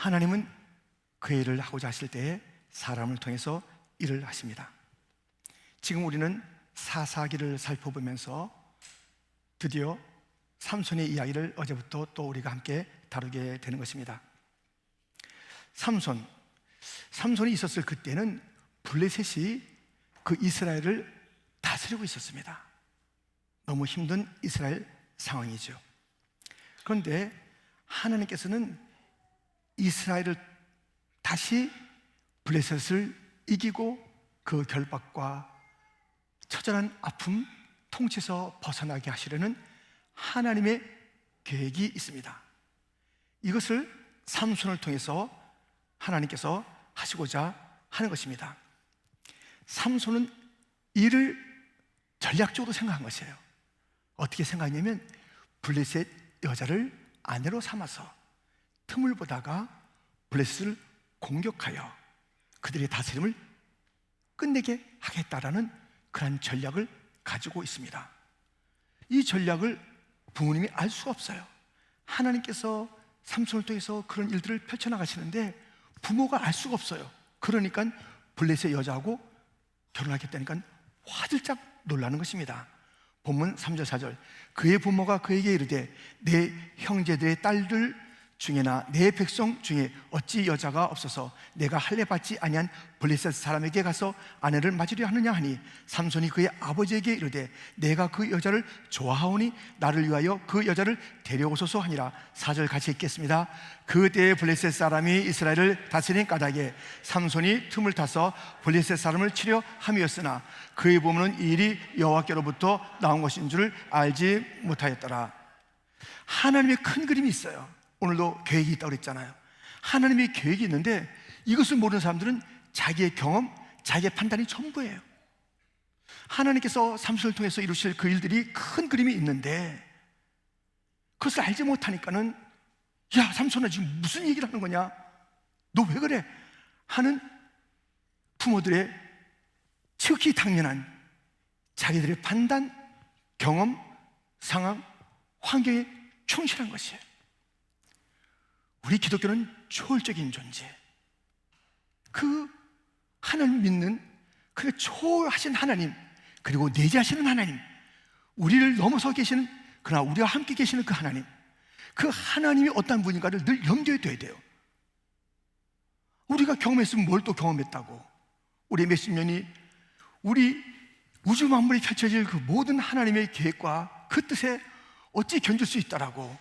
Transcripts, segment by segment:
하나님은 그 일을 하고자 하실 때에 사람을 통해서 일을 하십니다. 지금 우리는 사사기를 살펴보면서 드디어 삼손의 이야기를 어제부터 또 우리가 함께 다루게 되는 것입니다. 삼손이 있었을 그때는 블레셋이 그 이스라엘을 다스리고 있었습니다. 너무 힘든 이스라엘 상황이죠. 그런데 하나님께서는 이스라엘을 다시 블레셋을 이기고 그 결박과 처절한 아픔, 통치에서 벗어나게 하시려는 하나님의 계획이 있습니다. 이것을 삼손을 통해서 하나님께서 하시고자 하는 것입니다. 삼손은 이를 전략적으로 생각한 것이에요. 어떻게 생각했냐면 블레셋 여자를 아내로 삼아서 틈을 보다가 블레셋을 공격하여 그들의 다스림을 끝내게 하겠다라는 그런 전략을 가지고 있습니다. 이 전략을 부모님이 알 수가 없어요. 하나님께서 삼손을 통해서 그런 일들을 펼쳐나가시는데 부모가 알 수가 없어요. 그러니까 블레셋 여자하고 결혼하겠다니까 화들짝 놀라는 것입니다. 본문 3절 4절 그의 부모가 그에게 이르되 내 형제들의 딸들 중에나 내 백성 중에 어찌 여자가 없어서 내가 할례 받지 아니한 블레셋 사람에게 가서 아내를 맞으려 하느냐 하니 삼손이 그의 아버지에게 이르되 내가 그 여자를 좋아하오니 나를 위하여 그 여자를 데려오소서 하니라. 4절 같이 읽겠습니다. 그때에 블레셋 사람이 이스라엘을 다스린 까닭에 삼손이 틈을 타서 블레셋 사람을 치려 함이었으나 그의 부모는 이 일이 여호와께로부터 나온 것인 줄을 알지 못하였더라. 하나님의 큰 그림이 있어요. 오늘도 계획이 있다고 그랬잖아요. 하나님의 계획이 있는데 이것을 모르는 사람들은 자기의 경험, 자기의 판단이 전부예요. 하나님께서 삼손을 통해서 이루실 그 일들이 큰 그림이 있는데 그것을 알지 못하니까는 야, 삼손아 지금 무슨 얘기를 하는 거냐? 너 왜 그래? 하는 부모들의 지극히 당연한 자기들의 판단, 경험, 상황, 환경에 충실한 것이에요. 우리 기독교는 초월적인 존재, 그 하나님 믿는 그 초월하신 하나님, 그리고 내재하시는 하나님, 우리를 넘어서 계시는, 그러나 우리와 함께 계시는 그 하나님, 그 하나님이 어떤 분인가를 늘 염두에 둬야 돼요. 우리가 경험했으면 뭘 또 경험했다고. 우리 몇십 년이 우리 우주 만물이 펼쳐질 그 모든 하나님의 계획과 그 뜻에 어찌 견딜 수 있다라고.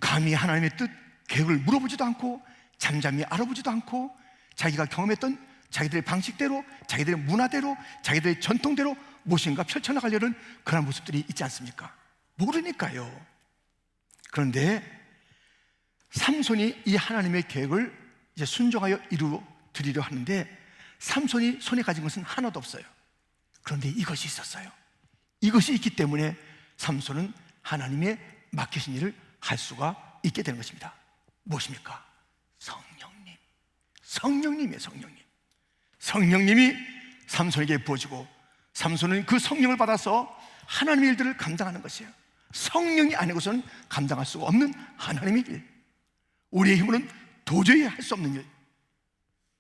감히 하나님의 뜻, 계획을 물어보지도 않고 잠잠히 알아보지도 않고 자기가 경험했던 자기들의 방식대로, 자기들의 문화대로, 자기들의 전통대로 무엇인가 펼쳐나가려는 그런 모습들이 있지 않습니까? 모르니까요. 그런데 삼손이 이 하나님의 계획을 이제 순종하여 이루어 드리려 하는데 삼손이 손에 가진 것은 하나도 없어요. 그런데 이것이 있었어요. 이것이 있기 때문에 삼손은 하나님의 맡기신 일을 할 수가 있게 되는 것입니다. 무엇입니까? 성령님. 성령님이에요. 성령님이 삼손에게 부어지고 삼손은 그 성령을 받아서 하나님의 일들을 감당하는 것이에요. 성령이 아니고서는 감당할 수가 없는 하나님의 일, 우리의 힘으로는 도저히 할 수 없는 일,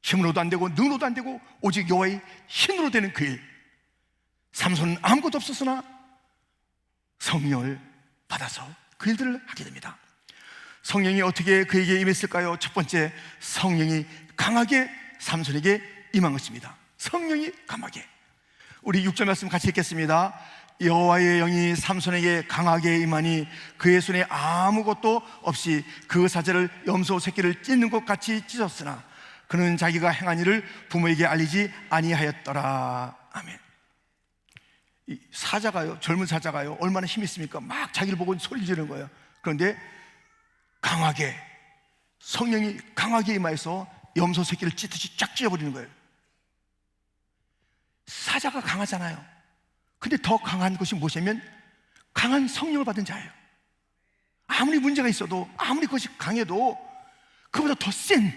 힘으로도 안 되고 능으로도 안 되고 오직 여호와의 힘으로 되는 그 일. 삼손은 아무것도 없었으나 성령을 받아서 그 일들을 하게 됩니다. 성령이 어떻게 그에게 임했을까요? 첫 번째, 성령이 강하게 삼손에게 임한 것입니다. 성령이 강하게. 우리 6절 말씀 같이 읽겠습니다. 여호와의 영이 삼손에게 강하게 임하니 그의 손에 아무것도 없이 그 사자를 염소 새끼를 찢는 것 같이 찢었으나 그는 자기가 행한 일을 부모에게 알리지 아니하였더라. 아멘. 이 사자가요, 젊은 사자가요, 얼마나 힘이 있습니까? 막 자기를 보고 소리 지르는 거예요. 그런데 강하게, 성령이 강하게 임하여서 염소 새끼를 찢듯이 쫙 찢어버리는 거예요. 사자가 강하잖아요. 근데 더 강한 것이 무엇이냐면 강한 성령을 받은 자예요. 아무리 문제가 있어도, 아무리 그것이 강해도 그보다 더 센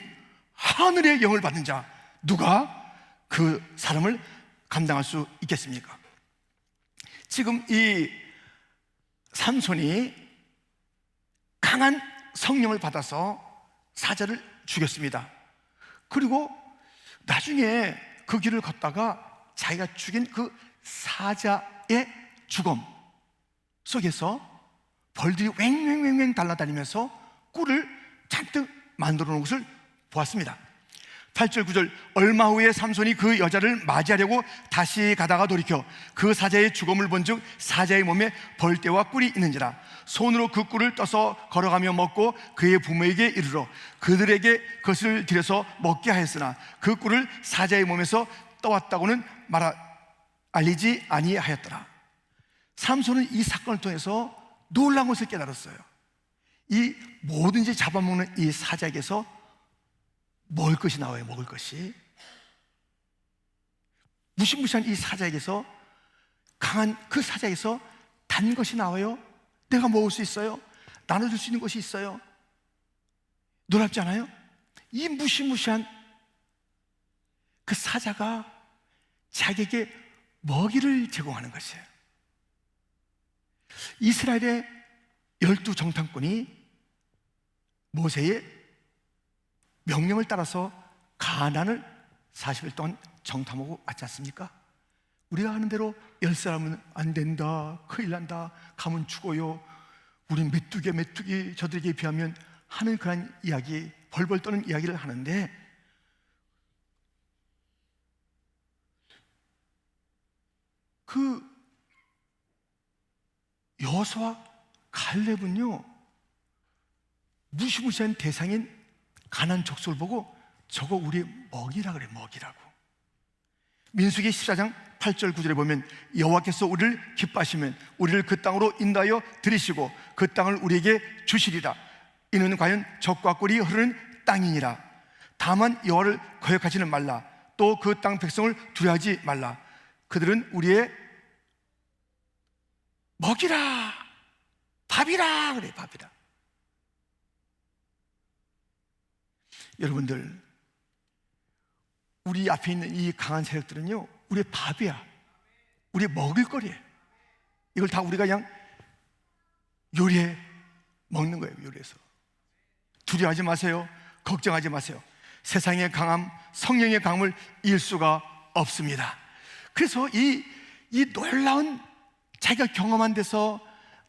하늘의 영을 받은 자, 누가 그 사람을 감당할 수 있겠습니까? 지금 이 삼손이 강한 성령을 받아서 사자를 죽였습니다. 그리고 나중에 그 길을 걷다가 자기가 죽인 그 사자의 죽음 속에서 벌들이 왱왱왱 달라다니면서 꿀을 잔뜩 만들어 놓은 것을 보았습니다. 8절 9절 얼마 후에 삼손이 그 여자를 맞이하려고 다시 가다가 돌이켜 그 사자의 죽음을 본즉 사자의 몸에 벌떼와 꿀이 있는지라 손으로 그 꿀을 떠서 걸어가며 먹고 그의 부모에게 이르러 그들에게 그것을 들여서 먹게 하였으나 그 꿀을 사자의 몸에서 떠왔다고는 알리지 아니하였더라. 삼손은 이 사건을 통해서 놀라운 것을 깨달았어요. 이 뭐든지 잡아먹는 이 사자에게서 먹을 것이 나와요. 먹을 것이 무시무시한 이 사자에게서, 강한 그 사자에게서 단 것이 나와요. 내가 먹을 수 있어요. 나눠줄 수 있는 것이 있어요. 놀랍지 않아요? 이 무시무시한 그 사자가 자기에게 먹이를 제공하는 것이에요. 이스라엘의 12정탐꾼이 모세의 명령을 따라서 가나안을 40일 동안 정탐하고 왔지 않습니까? 우리가 하는 대로 10사람은 안 된다, 큰일 난다, 가면 죽어요, 우린 메뚜기 저들에게 비하면 하는 그런 이야기, 벌벌 떠는 이야기를 하는데, 그 여호수아와 갈렙은요 무시무시한 대상인 가나안 족속을 보고 저거 우리의 먹이라 그래. 먹이라고. 민수기 14장 8절 9절에 보면 여호와께서 우리를 기뻐하시면 우리를 그 땅으로 인도하여 들이시고 그 땅을 우리에게 주시리라. 이는 과연 젖과 꿀이 흐르는 땅이니라. 다만 여호와를 거역하지는 말라. 또 그 땅 백성을 두려워하지 말라. 그들은 우리의 먹이라, 밥이라 그래. 밥이라. 여러분들, 우리 앞에 있는 이 강한 세력들은요 우리의 밥이야. 우리의 먹을 거리에 이걸 다 우리가 그냥 요리해 먹는 거예요. 요리해서. 두려워하지 마세요. 걱정하지 마세요. 세상의 강함, 성령의 강함을 이길 수가 없습니다. 그래서 이 놀라운 자기가 경험한 데서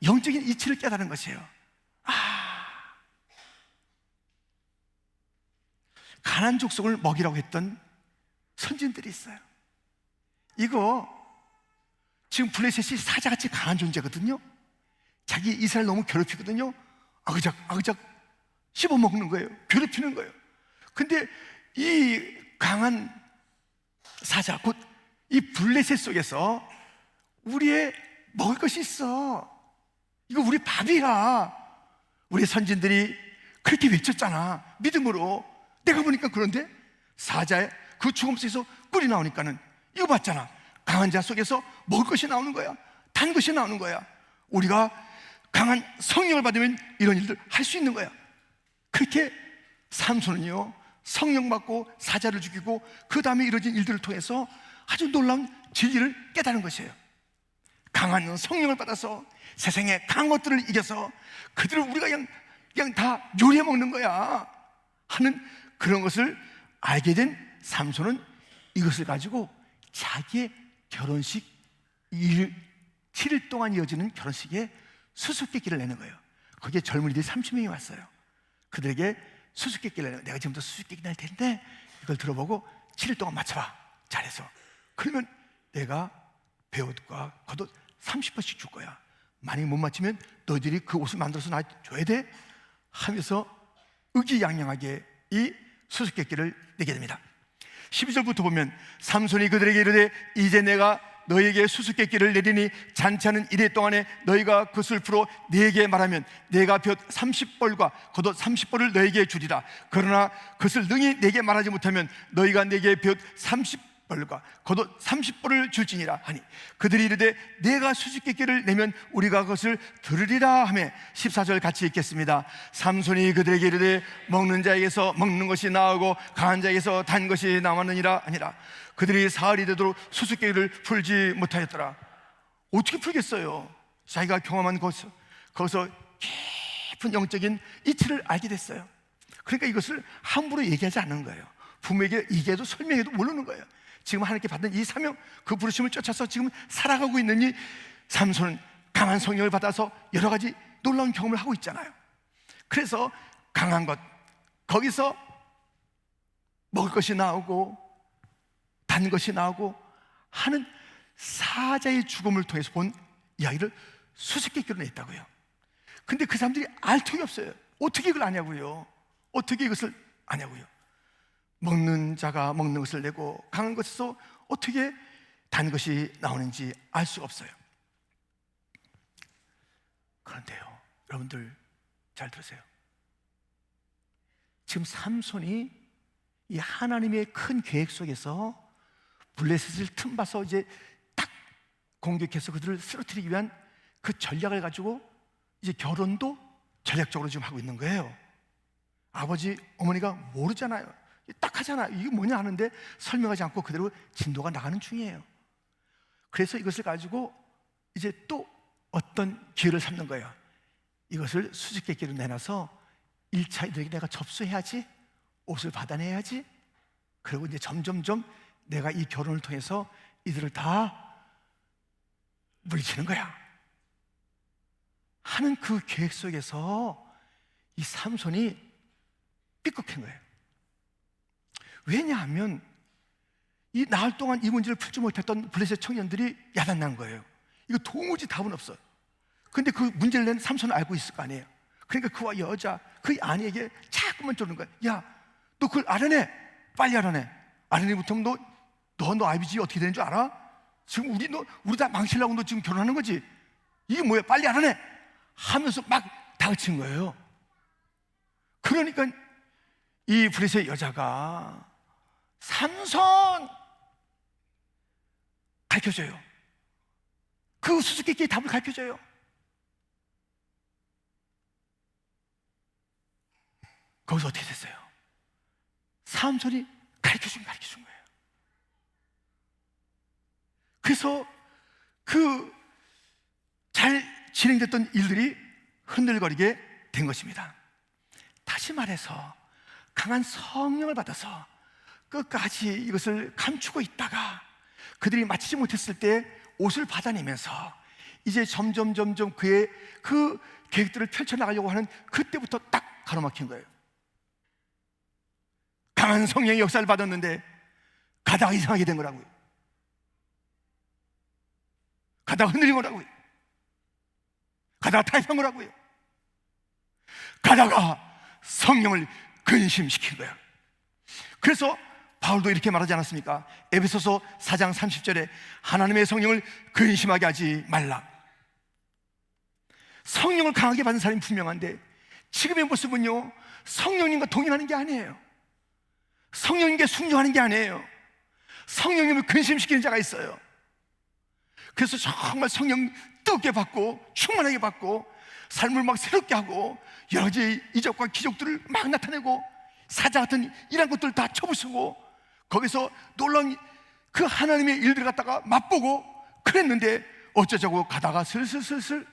영적인 이치를 깨달은 것이에요. 가나안 족속을 먹이라고 했던 선진들이 있어요. 이거 지금 블레셋이 사자같이 강한 존재거든요. 자기 이스라엘 너무 괴롭히거든요. 아그작 씹어먹는 거예요. 괴롭히는 거예요. 근데 이 강한 사자, 곧 이 블레셋 속에서 우리의 먹을 것이 있어. 이거 우리 밥이야. 우리 선진들이 그렇게 외쳤잖아. 믿음으로. 내가 보니까 그런데 사자의 그 죽음 속에서 꿀이 나오니까는 이거 봤잖아. 강한 자 속에서 먹을 것이 나오는 거야. 단 것이 나오는 거야. 우리가 강한 성령을 받으면 이런 일들 할 수 있는 거야. 그렇게 삼손은요 성령 받고 사자를 죽이고 그 다음에 이루어진 일들을 통해서 아주 놀라운 진리를 깨달은 것이에요. 강한 성령을 받아서 세상의 강한 것들을 이겨서 그들을 우리가 그냥 다 요리해 먹는 거야 하는 그런 것을 알게 된 삼손은 이것을 가지고 자기의 결혼식 7일 동안 이어지는 결혼식에 수수께끼를 내는 거예요. 거기에 젊은이들이 30명이 왔어요. 그들에게 수수께끼를 내는 거예요. 내가 지금부터 수수께끼 낼 텐데 이걸 들어보고 7일 동안 맞춰봐. 잘해서. 그러면 내가 배옷과 겉옷 30번씩 줄 거야. 만약에 못 맞추면 너희들이 그 옷을 만들어서 나 줘야 돼 하면서 의기양양하게 이 수수께끼를 내게 됩니다. 12절부터 보면 삼손이 그들에게 이르되 이제 내가 너희에게 수수께끼를 내리니 잔치하는 이래 동안에 너희가 그것을 풀어 네게 말하면 내가 볕 30벌과 겉옷 30벌을 너희에게 주리라. 그러나 그것을 능히 네게 말하지 못하면 너희가 내게 볕 30벌과 겉옷 30벌을 줄지니라 하니 그들이 이르되 내가 수수께끼를 내면 우리가 그것을 들으리라 하며 14절 같이 읽겠습니다. 삼손이 그들에게 이르되 먹는 자에게서 먹는 것이 나오고 강한 자에게서 단 것이 남았느니라 아니라 그들이 사흘이 되도록 수수께끼를 풀지 못하였더라. 어떻게 풀겠어요? 자기가 경험한 거기서 깊은 영적인 이치를 알게 됐어요. 그러니까 이것을 함부로 얘기하지 않는 거예요. 부모에게 얘기해도 설명해도 모르는 거예요. 지금 하나님께 받은 이 사명, 그 부르심을 쫓아서 지금 살아가고 있는 이 삼손은 강한 성령을 받아서 여러 가지 놀라운 경험을 하고 있잖아요. 그래서 강한 것, 거기서 먹을 것이 나오고 단 것이 나오고 하는 사자의 죽음을 통해서 본 이야기를 수십개 끌어냈다고요. 근데 그 사람들이 알 턱이 없어요. 어떻게 이걸 아냐고요. 어떻게 이것을 아냐고요. 먹는 자가 먹는 것을 내고 강한 것에서 어떻게 단 것이 나오는지 알 수가 없어요. 그런데요, 여러분들 잘 들으세요. 지금 삼손이 이 하나님의 큰 계획 속에서 블레셋을 틈봐서 이제 딱 공격해서 그들을 쓰러뜨리기 위한 그 전략을 가지고 이제 결혼도 전략적으로 지금 하고 있는 거예요. 아버지, 어머니가 모르잖아요. 딱 하잖아요. 이게 뭐냐 하는데 설명하지 않고 그대로 진도가 나가는 중이에요. 그래서 이것을 가지고 이제 또 어떤 기회를 삼는 거예요. 이것을 수십 개 끼로 내놔서 1차 이들에게 내가 접수해야지, 옷을 받아내야지. 그리고 이제 점점점 내가 이 결혼을 통해서 이들을 다 물리치는 거야 하는 그 계획 속에서 이 삼손이 삐걱한 거예요. 왜냐하면 이 나흘 동안 이 문제를 풀지 못했던 블레셋 청년들이 야단난 거예요. 이거 도무지 답은 없어요. 근데 그 문제를 낸 삼손은 알고 있을 거 아니에요. 그러니까 그와 여자, 그 아내에게 자꾸만 쪼는 거야. 야, 너 그걸 알아내. 빨리 알아내. 알아내 못하면 너 아버지 어떻게 되는 줄 알아? 지금 우리 다 망치려고 너 지금 결혼하는 거지? 이게 뭐야? 빨리 알아내. 하면서 막 다그친 거예요. 그러니까 이 블레셋 여자가 삼손 가르쳐줘요. 그 수수께끼의 답을 가르쳐줘요. 거기서 어떻게 됐어요? 삼손이 가르쳐준 거예요. 그래서 그 잘 진행됐던 일들이 흔들거리게 된 것입니다. 다시 말해서 강한 성령을 받아서 끝까지 이것을 감추고 있다가 그들이 마치지 못했을 때 옷을 받아내면서 이제 점점 그의 그 계획들을 펼쳐나가려고 하는 그때부터 딱 가로막힌 거예요. 강한 성령의 역사를 받았는데 가다가 이상하게 된 거라고요. 가다가 흔들린 거라고요. 가다가 타협한 거라고요. 가다가 성령을 근심시킨 거예요. 그래서 바울도 이렇게 말하지 않았습니까? 에베소서 4장 30절에 하나님의 성령을 근심하게 하지 말라. 성령을 강하게 받은 사람이 분명한데 지금의 모습은요, 성령님과 동행하는 게 아니에요. 성령님께 순종하는 게 아니에요. 성령님을 근심시키는 자가 있어요. 그래서 정말 성령 뜨겁게 받고 충만하게 받고 삶을 막 새롭게 하고 여러 가지 이적과 기적들을 막 나타내고 사자 같은 이런 것들을 다 쳐부수고 거기서 놀라운 그 하나님의 일들을 갖다가 맛보고 그랬는데 어쩌자고 가다가 슬슬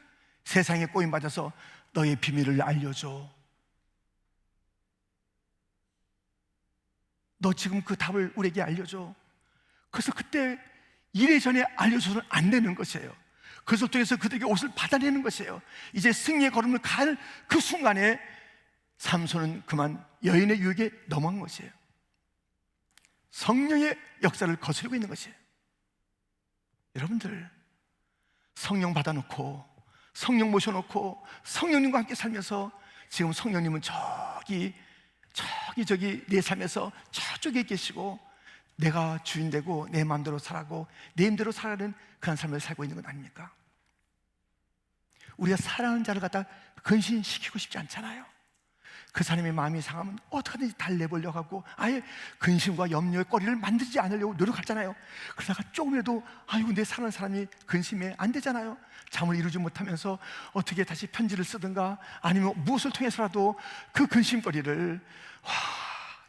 세상에 꼬임받아서 너의 비밀을 알려줘. 너 지금 그 답을 우리에게 알려줘. 그래서 그때 이래전에 알려줘서는 안 되는 것이에요. 그것을 통해서 그들에게 옷을 받아내는 것이에요. 이제 승리의 걸음을 갈 그 순간에 삼손은 그만 여인의 유혹에 넘어간 것이에요. 성령의 역사를 거스르고 있는 것이에요. 여러분들 성령 받아놓고 성령 모셔놓고 성령님과 함께 살면서 지금 성령님은 저기 내 삶에서 저쪽에 계시고 내가 주인 되고 내 마음대로 살아고 내 힘대로 살아가는 그런 삶을 살고 있는 건 아닙니까? 우리가 사랑하는 자를 갖다 근심시키고 싶지 않잖아요. 그 사람의 마음이 상하면 어떻게든지 달래보려고 하고 아예 근심과 염려의 거리를 만들지 않으려고 노력하잖아요. 그러다가 조금이라도 아이고 내 사랑하는 사람이 근심해 안 되잖아요. 잠을 이루지 못하면서 어떻게 다시 편지를 쓰든가 아니면 무엇을 통해서라도 그 근심거리를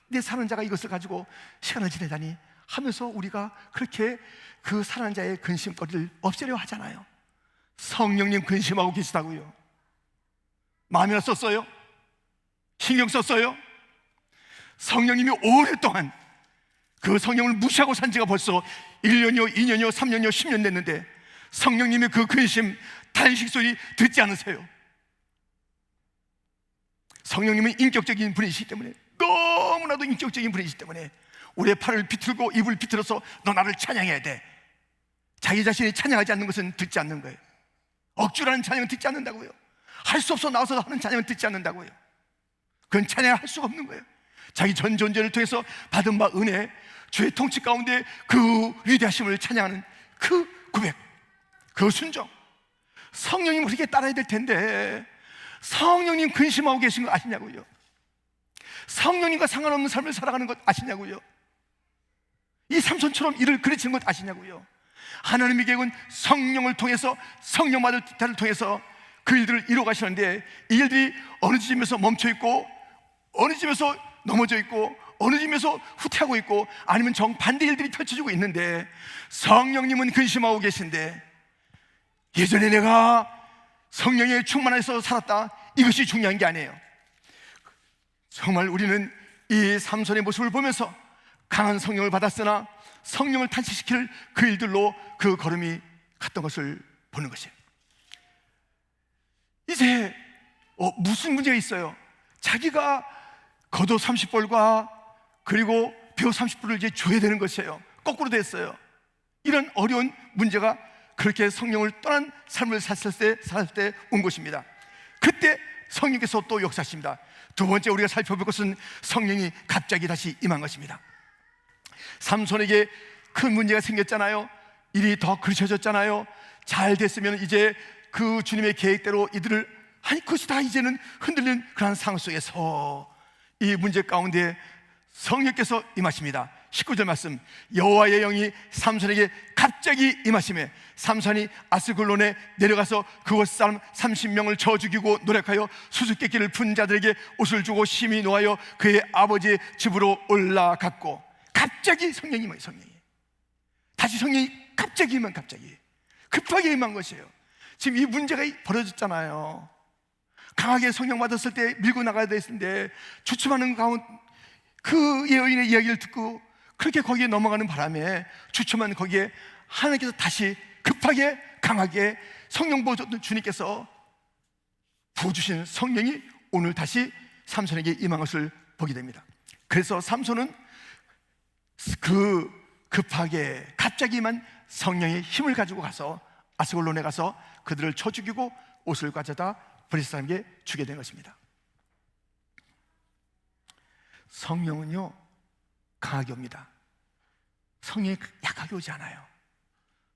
내 사랑하는 자가 이것을 가지고 시간을 지내다니 하면서 우리가 그렇게 그 사랑하는 자의 근심거리를 없애려 하잖아요. 성령님 근심하고 계시다고요. 마음이나 썼어요? 신경 썼어요? 성령님이 오랫동안 그 성령을 무시하고 산 지가 벌써 1년이요, 2년이요, 3년이요, 10년 됐는데 성령님의 그 근심, 탄식 소리 듣지 않으세요? 성령님은 인격적인 분이시기 때문에, 너무나도 인격적인 분이시기 때문에 우리의 팔을 비틀고 입을 비틀어서 너 나를 찬양해야 돼. 자기 자신이 찬양하지 않는 것은 듣지 않는 거예요. 억지로 하는 찬양은 듣지 않는다고요. 할 수 없어 나와서 하는 찬양은 듣지 않는다고요. 그건 찬양을 할 수가 없는 거예요. 자기 전 존재를 통해서 받은 바 은혜, 주의 통치 가운데 그 위대하심을 찬양하는 그 고백, 그 순종. 성령님 우리에게 따라야 될 텐데 성령님 근심하고 계신 거 아시냐고요? 성령님과 상관없는 삶을 살아가는 것 아시냐고요? 이 삼손처럼 이를 그르치는 것 아시냐고요? 하나님의 계획은 성령을 통해서, 성령 받을 자를 통해서 그 일들을 이루어 가시는데 이 일들이 어느 지점에서 멈춰 있고 어느 지점에서 넘어져 있고 어느 지점에서 후퇴하고 있고 아니면 정반대 일들이 펼쳐지고 있는데 성령님은 근심하고 계신데 예전에 내가 성령에 충만해서 살았다, 이것이 중요한 게 아니에요. 정말 우리는 이 삼손의 모습을 보면서 강한 성령을 받았으나 성령을 탄식시킬 그 일들로 그 걸음이 갔던 것을 보는 것이에요. 이제 무슨 문제가 있어요? 자기가 겉옷 30벌과 그리고 벼 30벌을 이제 줘야 되는 것이에요. 거꾸로 됐어요. 이런 어려운 문제가 그렇게 성령을 떠난 삶을 살 때 온 것입니다. 그때 성령께서 또 역사하십니다. 두 번째 우리가 살펴볼 것은 성령이 갑자기 다시 임한 것입니다. 삼손에게 큰 문제가 생겼잖아요. 일이 더 그르쳐졌잖아요. 잘 됐으면 이제 그 주님의 계획대로 이들을, 아니 그것이 다 이제는 흔들리는 그런 상황 속에서 이 문제 가운데 성령께서 임하십니다. 19절 말씀, 여호와의 영이 삼손에게 갑자기 임하시매 삼손이 아스글론에 내려가서 그곳 사람 30명을 쳐 죽이고 노력하여 수수께끼를 푼 자들에게 옷을 주고 심히 노하여 그의 아버지의 집으로 올라갔고. 갑자기 성령이 임해요. 성령이 다시 성령이 갑자기 임한, 갑자기 급하게 임한 것이에요. 지금 이 문제가 벌어졌잖아요. 강하게 성령 받았을 때 밀고 나가야 됐는데 주춤하는 가운데 그 여인의 이야기를 듣고 그렇게 거기에 넘어가는 바람에 주춤한 거기에 하나님께서 다시 급하게 강하게 성령 부어줬던 주님께서 부어주신 성령이 오늘 다시 삼손에게 임한 것을 보게 됩니다. 그래서 삼손은 그 급하게 갑자기 임한 성령의 힘을 가지고 가서 아스글론에 가서 그들을 쳐 죽이고 옷을 가져다 브리스 사람에게 주게 된 것입니다. 성령은요 강하게 옵니다. 성령이 약하게 오지 않아요.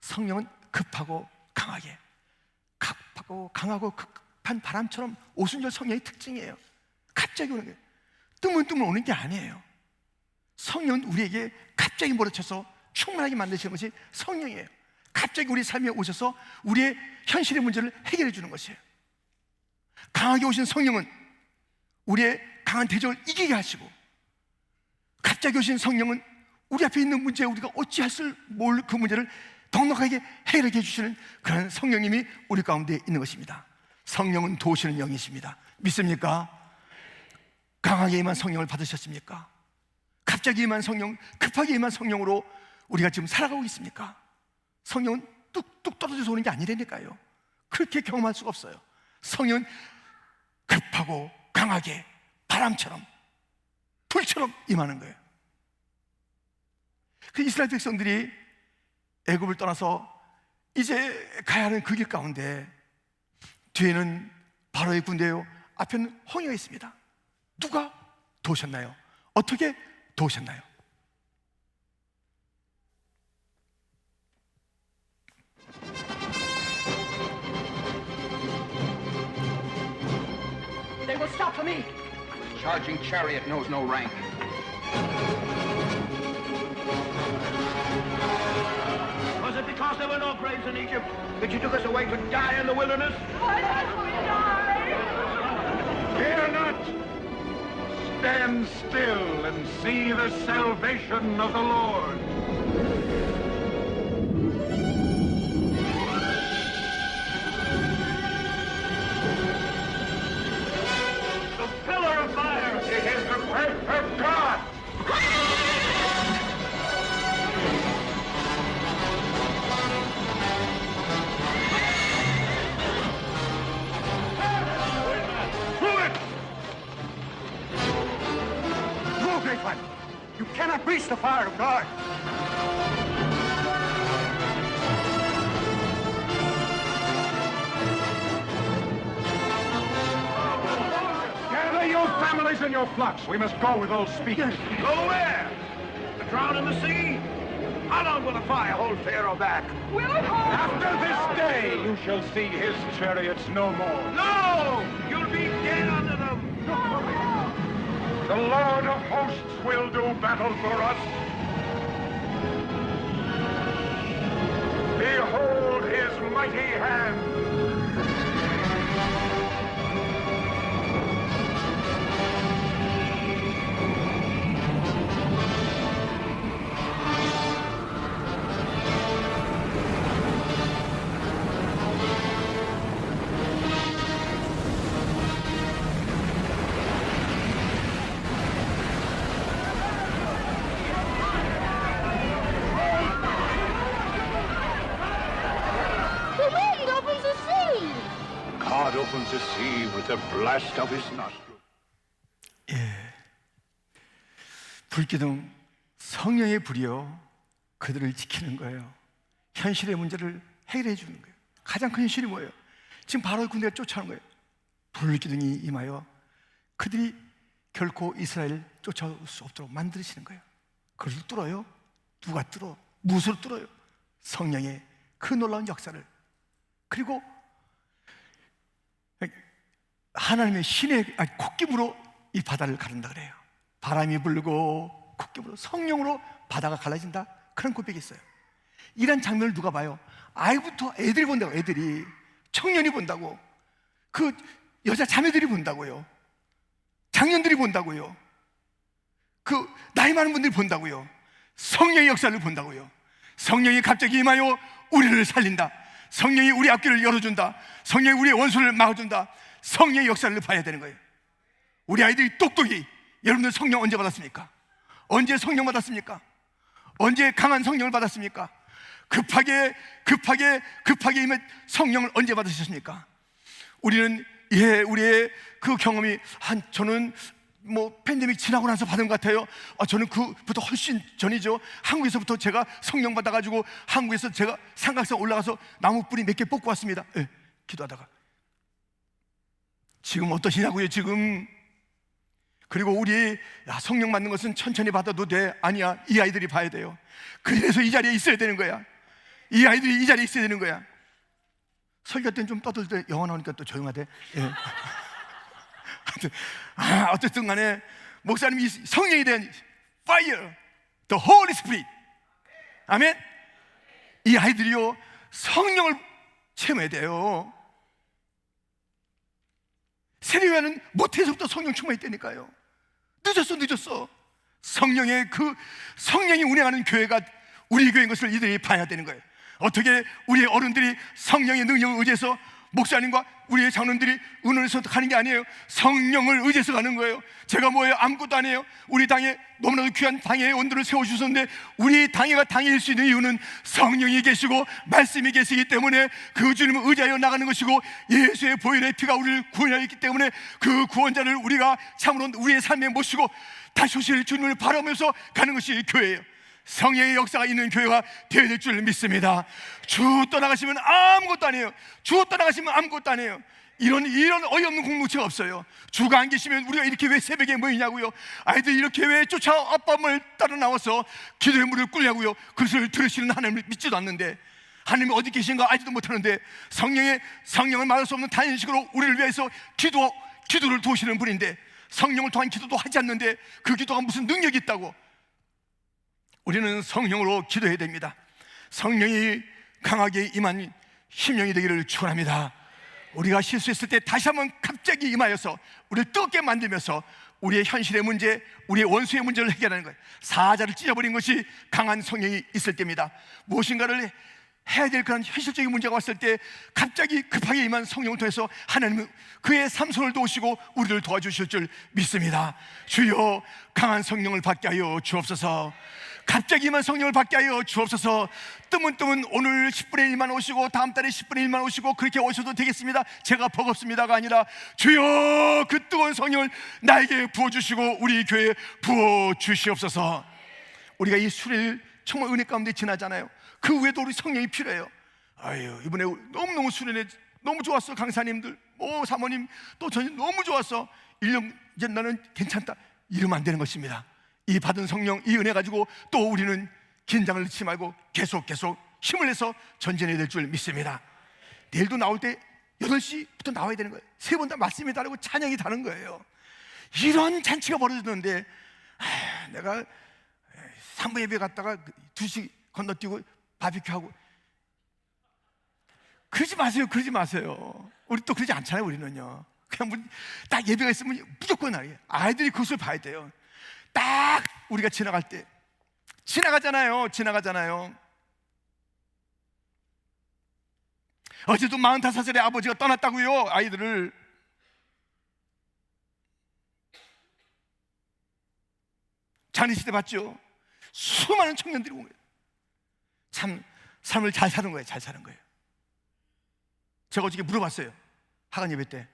성령은 급하고 강하고 급한 바람처럼 오순절 성령의 특징이에요. 갑자기 오는 거예요. 뜨문뜨문 오는 게 아니에요. 성령은 우리에게 갑자기 몰아쳐서 충만하게 만드시는 것이 성령이에요. 갑자기 우리 삶에 오셔서 우리의 현실의 문제를 해결해 주는 것이에요. 강하게 오신 성령은 우리의 강한 대적을 이기게 하시고, 갑자기 오신 성령은 우리 앞에 있는 문제에 우리가 어찌할 수 모를 그 문제를 넉넉하게 해결해 주시는 그런 성령님이 우리 가운데 있는 것입니다. 성령은 도우시는 영이십니다. 믿습니까? 강하게 임한 성령을 받으셨습니까? 갑자기 임한 성령, 급하게 임한 성령으로 우리가 지금 살아가고 있습니까? 성령은 뚝뚝 떨어져서 오는 게 아니라니까요. 그렇게 경험할 수가 없어요. 성령은 급하고 강하게 바람처럼 불처럼 임하는 거예요. 그 이스라엘 백성들이 애굽을 떠나서 이제 가야 하는 그 길 가운데 뒤에는 바로의 군대요, 앞에는 홍해가 있습니다. 누가 도우셨나요? 어떻게 도우셨나요? They will stop for me. Charging chariot knows no rank. Was it because there were no graves in Egypt that you took us away to die in the wilderness? Why did we die? Fear not. Stand still and see the salvation of the Lord. The pillar of fire. It is the breath of God. Increase the fire of God. Gather your families and your flocks. We must go with old speed. Go where? To drown in the sea? How long will the fire hold Pharaoh back? Will it hold? After this day, you shall see his chariots no more. No! You'll be dead under them! The Lord of hosts will do battle for us. Behold his mighty hand. The wind opens the sea. God opens the sea with the blast of his nostrils. 불기둥, 성령의 불이요 그들을 지키는 거예요. 현실의 문제를 해결해 주는 거예요. 가장 큰 현실이 뭐예요? 지금 바로 군대가 쫓아오는 거예요. 불기둥이 임하여 그들이 결코 이스라엘 쫓아올 수 없도록 만드시는 거예요. 그것을 뚫어요. 누가 뚫어? 무엇으로 뚫어요? 성령의 그 놀라운 역사를. 그리고 하나님의 신의 콧김으로 이 바다를 가른다 그래요. 바람이 불고 콧김으로 성령으로 바다가 갈라진다. 그런 고백이 있어요. 이런 장면을 누가 봐요? 아이부터 애들이 본다고. 애들이, 청년이 본다고, 그 여자 자매들이 본다고요, 장년들이 본다고요, 그 나이 많은 분들이 본다고요. 성령의 역사를 본다고요. 성령이 갑자기 임하여 우리를 살린다. 성령이 우리 앞길을 열어준다. 성령이 우리의 원수를 막아준다. 성령의 역사를 봐야 되는 거예요. 우리 아이들이 똑똑히, 여러분들 성령 언제 받았습니까? 언제 성령 받았습니까? 언제 강한 성령을 받았습니까? 급하게 임해 성령을 언제 받으셨습니까? 우리는 우리의 그 경험이 저는 팬데믹 지나고 나서 받은 것 같아요. 저는 그부터 훨씬 전이죠. 한국에서부터 제가 성령 받아가지고 한국에서 제가 삼각산 올라가서 나무 뿌리 몇 개 뽑고 왔습니다. 기도하다가. 지금 어떠시냐고요, 지금? 그리고 우리 성령 받는 것은 천천히 받아도 돼. 아니야, 이 아이들이 봐야 돼요. 그래서 이 자리에 있어야 되는 거야. 이 아이들이 이 자리에 있어야 되는 거야. 설교 때는 좀 떠들 때 영어 나오니까 또 조용하대. 어쨌든 간에 목사님이 성령에 대한 fire, the Holy Spirit, 아멘. 이 아이들이요 성령을 체험해야 돼요. 세례요한은 모태에서부터 성령 충만했다니까요. 늦었어. 성령이 운행하는 교회가 우리 교회인 것을 이들이 봐야 되는 거예요. 어떻게 우리의 어른들이 성령의 능력을 의지해서, 목사님과 우리의 장로들이 은원에서 가는 게 아니에요. 성령을 의지해서 가는 거예요. 제가 뭐예요? 아무것도 아니에요. 우리 당에 너무나도 귀한 당회의 원들을 세워주셨는데, 우리 당회가 당회일 수 있는 이유는 성령이 계시고 말씀이 계시기 때문에 그 주님을 의지하여 나가는 것이고, 예수의 보혈의 피가 우리를 구원하여 있기 때문에 그 구원자를 우리가 참으로 우리의 삶에 모시고 다시 오실 주님을 바라보면서 가는 것이 교회예요. 성령의 역사가 있는 교회가 되어야 될 줄 믿습니다. 주 떠나가시면 아무것도 아니에요. 주 떠나가시면 아무것도 아니에요. 이런 어이없는 공동체가 없어요. 주가 안 계시면 우리가 이렇게 왜 새벽에 모이냐고요. 아이들이 이렇게 왜 쫓아 아빠 말 따라 나와서 기도의 물을 끓냐고요. 그것을 들으시는 하나님을 믿지도 않는데, 하나님이 어디 계신가 알지도 못하는데, 성령을 말할 수 없는 단식으로 우리를 위해서 기도를 도우시는 분인데, 성령을 통한 기도도 하지 않는데 그 기도가 무슨 능력이 있다고. 우리는 성령으로 기도해야 됩니다. 성령이 강하게 임한 심령이 되기를 축원합니다. 우리가 실수했을 때 다시 한번 갑자기 임하여서 우리를 뜨겁게 만들면서 우리의 현실의 문제, 우리의 원수의 문제를 해결하는 거예요. 사자를 찢어버린 것이 강한 성령이 있을 때입니다. 무엇인가를 해야 될 그런 현실적인 문제가 왔을 때 갑자기 급하게 임한 성령을 통해서 하나님은 그의 삼손을 도우시고 우리를 도와주실 줄 믿습니다. 주여, 강한 성령을 받게 하여 주옵소서. 갑자기 임한 성령을 받게 하여 주옵소서. 뜨문뜨문 오늘 10분의 1만 오시고 다음 달에 10분의 1만 오시고 그렇게 오셔도 되겠습니다. 제가 버겁습니다가 아니라, 주여, 그 뜨거운 성령을 나에게 부어주시고 우리 교회에 부어주시옵소서. 우리가 이 수련을 정말 은혜 가운데 지나잖아요. 그 외에도 우리 성령이 필요해요. 아유, 이번에 너무너무 수련회 너무 좋았어. 강사님들, 사모님, 또 저는 너무 좋았어. 1년 이제 나는 괜찮다, 이러면 안 되는 것입니다. 이 받은 성령, 이 은혜 가지고 또 우리는 긴장을 넣지 말고 계속 힘을 내서 전진해야 될 줄 믿습니다. 내일도 나올 때 8시부터 나와야 되는 거예요. 3번 다 말씀이 다르고 찬양이 다른 거예요. 이런 잔치가 벌어졌는데 내가 3부 예배 갔다가 2시 건너뛰고 바비큐 하고, 그러지 마세요. 우리 또 그러지 않잖아요. 우리는요, 그냥 딱 예배가 있으면 무조건 나가요. 아이들이 그것을 봐야 돼요. 딱 우리가 지나갈 때 지나가잖아요. 어제도 45살의 아버지가 떠났다고요. 아이들을. 장례식때 봤죠. 수많은 청년들이 온 거예요. 참 삶을 잘 사는 거예요. 제가 어저께 물어봤어요. 하간 예배 때,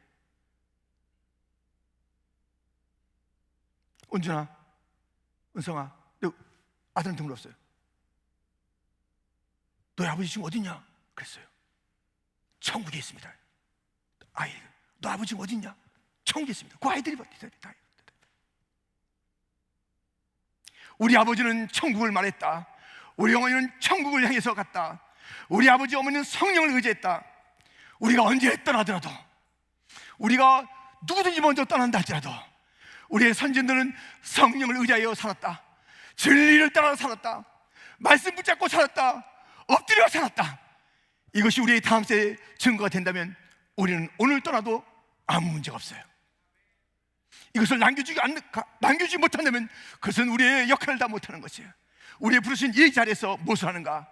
은준아, 은성아, 너 아들한테 물었어요. 너희 아버지 지금 어딨냐? 그랬어요. 천국에 있습니다. 너 아버지 지금 어딨냐? 천국에 있습니다. 그 아이들이 다. 우리 아버지는 천국을 말했다. 우리 어머니는 천국을 향해서 갔다. 우리 아버지 어머니는 성령을 의지했다. 우리가 언제 떠나더라도, 우리가 누구든지 먼저 떠난다 할지라도 우리의 선진들은 성령을 의지하여 살았다. 진리를 따라 살았다. 말씀 붙잡고 살았다. 엎드려 살았다. 이것이 우리의 다음 세대의 증거가 된다면 우리는 오늘 떠나도 아무 문제가 없어요. 이것을 남겨주지 못한다면 그것은 우리의 역할을 다 못하는 것이에요. 우리의 부르신 이 자리에서 무엇을 하는가?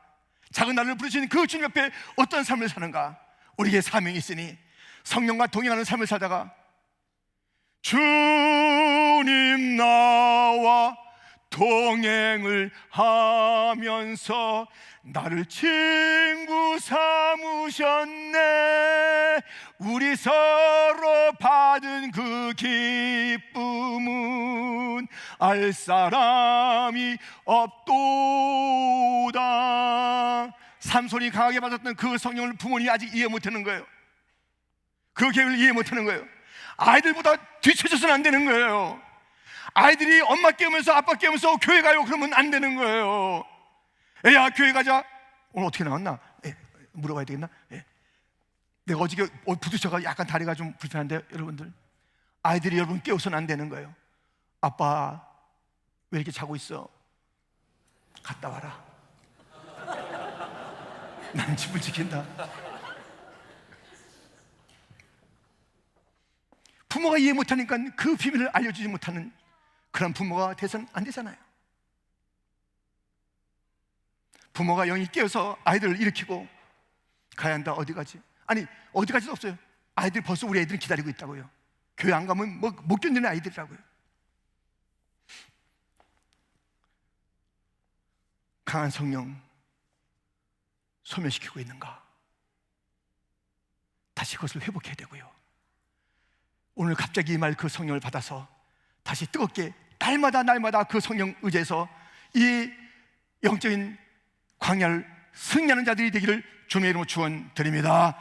작은 나를 부르신 그 주님 옆에 어떤 삶을 사는가? 우리에게 사명이 있으니 성령과 동행하는 삶을 살다가 주님 나와 동행을 하면서 나를 친구 삼으셨네. 우리 서로 받은 그 기쁨은 알 사람이 없도다. 삼손이 강하게 받았던 그 성령을 부모님이 아직 이해 못하는 거예요. 그 계획을 이해 못하는 거예요. 아이들보다 뒤처져서는 안 되는 거예요. 아이들이 엄마 깨우면서 아빠 깨우면서 교회 가요 그러면 안 되는 거예요. 애야 교회 가자. 오늘 어떻게 나왔나? 물어봐야 되겠나? 내가 어저께 부딪혀가 약간 다리가 좀 불편한데, 여러분들, 아이들이 여러분 깨워서는 안 되는 거예요. 아빠 왜 이렇게 자고 있어? 갔다 와라. 나는 집을 지킨다. 부모가 이해 못하니까 그 비밀을 알려주지 못하는 그런 부모가 돼서는 안 되잖아요. 부모가 영이 깨어서 아이들을 일으키고 가야 한다. 어디 가지? 아니 어디 가지도 없어요. 아이들 벌써 우리 애들은 기다리고 있다고요. 교회 안 가면 못 견디는 아이들이라고요. 강한 성령 소멸시키고 있는가? 다시 그것을 회복해야 되고요. 오늘 갑자기 이 말 그 성령을 받아서 다시 뜨겁게 날마다 그 성령 의지해서 이 영적인 광야를 승리하는 자들이 되기를 주님의 이름으로 축원드립니다.